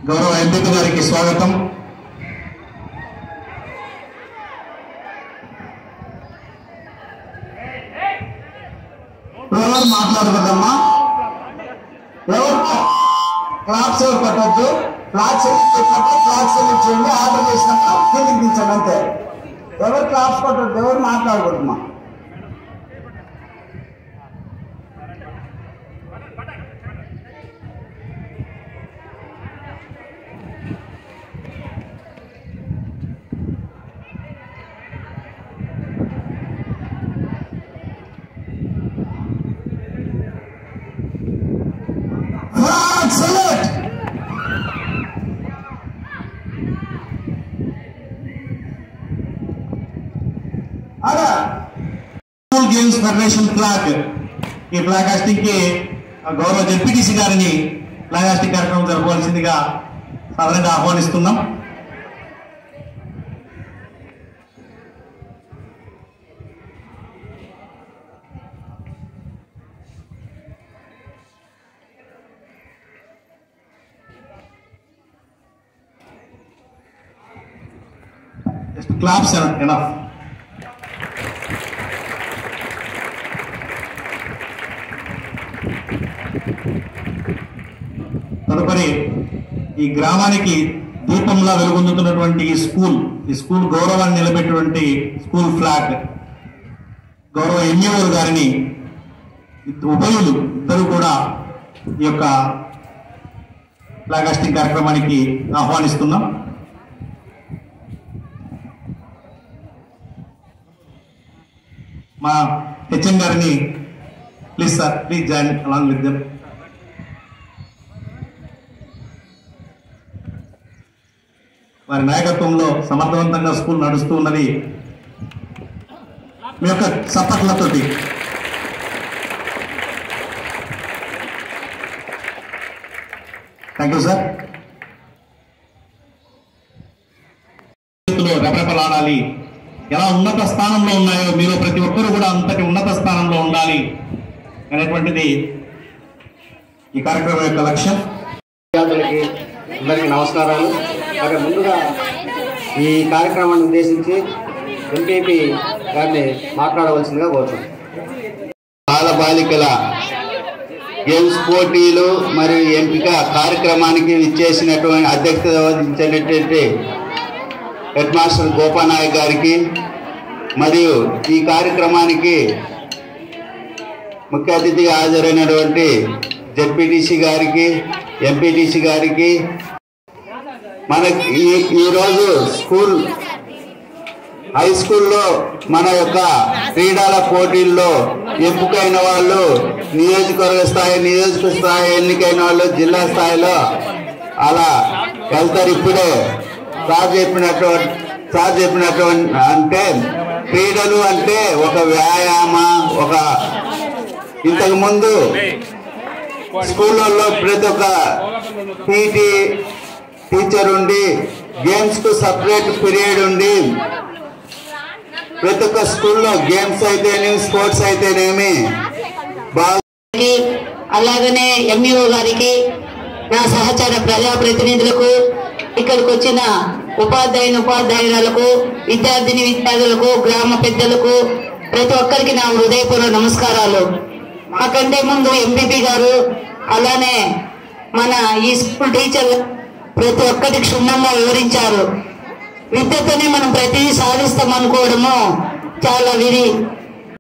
గౌరవ ఎంపీ గారికి స్వాగతం. ఎవరు మాట్లాడకూడదమ్మా, ఎవరు క్లాప్స్ ఎవరు కట్టద్దు. ఫ్లాగ్స్ చేయండి, ఆర్డర్ చేసినాక కిందికి దించండి అంతే. ఎవరు క్లాప్స్ కొట్టద్దు, ఎవరు మాట్లాడకూడదమ్మా. స్కూల్ గేమ్స్ ఫెడరేషన్ ఫ్లాగ్, ఈ ఫ్లాగ్ హాస్టింగ్ కి గౌరవ జెడ్పీటీసీ గారిని ఫ్లాగ్ హాస్టింగ్ కార్యక్రమం జరపవలసిందిగా సాధారణంగా ఆహ్వానిస్తున్నాం. Just claps enough. తదుపరి ఈ గ్రామానికి దీపంలా వెలుగొందుతున్నటువంటి ఈ స్కూల్ గౌరవాన్ని నిలబెట్టినటువంటి స్కూల్ ఫ్లాగ్ గౌరవ ఎంఈఓ గారిని ఉభయులు ఇద్దరు కూడా ఈ యొక్క ఫ్లాగ్ హాస్టింగ్ కార్యక్రమానికి ఆహ్వానిస్తున్నాం. మా హెచ్ఎం గారిని please sir, please join along with them. వారి నాయకత్వంలో సమర్థవంతంగా స్కూల్ నడుస్తూ ఉన్నది. మీ యొక్క సపట్లతోటి థ్యాంక్ యూ సార్. రెపరెపలాడాలి, ఎలా ఉన్నత స్థానంలో ఉన్నాయో మీరు ప్రతి ఒక్కరూ కూడా అంతటి ఉన్నత స్థానంలో ఉండాలి అనేటువంటిది ఈ కార్యక్రమం యొక్క లక్ష్యం. అందరికీ నమస్కారాలు. మరి ముందుగా ఈ కార్యక్రమాన్ని ఉద్దేశించి ఎంపీపీ గారిని మాట్లాడవలసిందిగా కోరుతున్నాను. బాలబాలికల గేమ్స్ పోటీలు మరియు ఎంపిక కార్యక్రమానికి విచ్చేసినటువంటి అధ్యక్షత వహించినటువంటి హెడ్ మాస్టర్ గోపానాయక్ గారికి మరియు ఈ కార్యక్రమానికి ముఖ్య అతిథిగా హాజరైనటువంటి జెడ్పీటీసీ గారికి, ఎంపీటీసీ గారికి, మనకి ఈరోజు హై స్కూల్లో మన యొక్క క్రీడల పోటీల్లో ఎంపికైన వాళ్ళు నియోజకవర్గ స్థాయి ఎన్నికైన వాళ్ళు జిల్లా స్థాయిలో అలా వెళ్తారు. ఇప్పుడే సార్ చెప్పినటువంటి అంటే క్రీడలు అంటే ఒక వ్యాయామ, ఒక ఇంతకుముందు స్కూళ్ళల్లో ప్రతి ఒక్క పీటీ టీచర్ ఉండి, గేమ్స్ కు సపరేట్ పీరియడ్ ఉండి, ప్రతి ఒక్క స్కూల్లో గేమ్స్ అయితేనేమి స్పోర్ట్స్ అయితేనేమి అలాగనే ఎంఈఓ గారికి, నా సహచర ప్రజాప్రతినిధులకు, ఇక్కడికి వచ్చిన ఉపాధ్యాయులకు, విద్యార్థులకు, గ్రామ పెద్దలకు, ప్రతి ఒక్కరికి నా హృదయపూర్వక నమస్కారాలు. మాకంటే ముందు ఎంపీపీ గారు, అలానే మన ఈ స్కూల్ టీచర్లు ప్రతి ఒక్కటి క్షుణ్ణంగా వివరించారు. విద్యతోనే మనం ప్రతిదీ సాధిస్తాం అనుకోవడము చాలా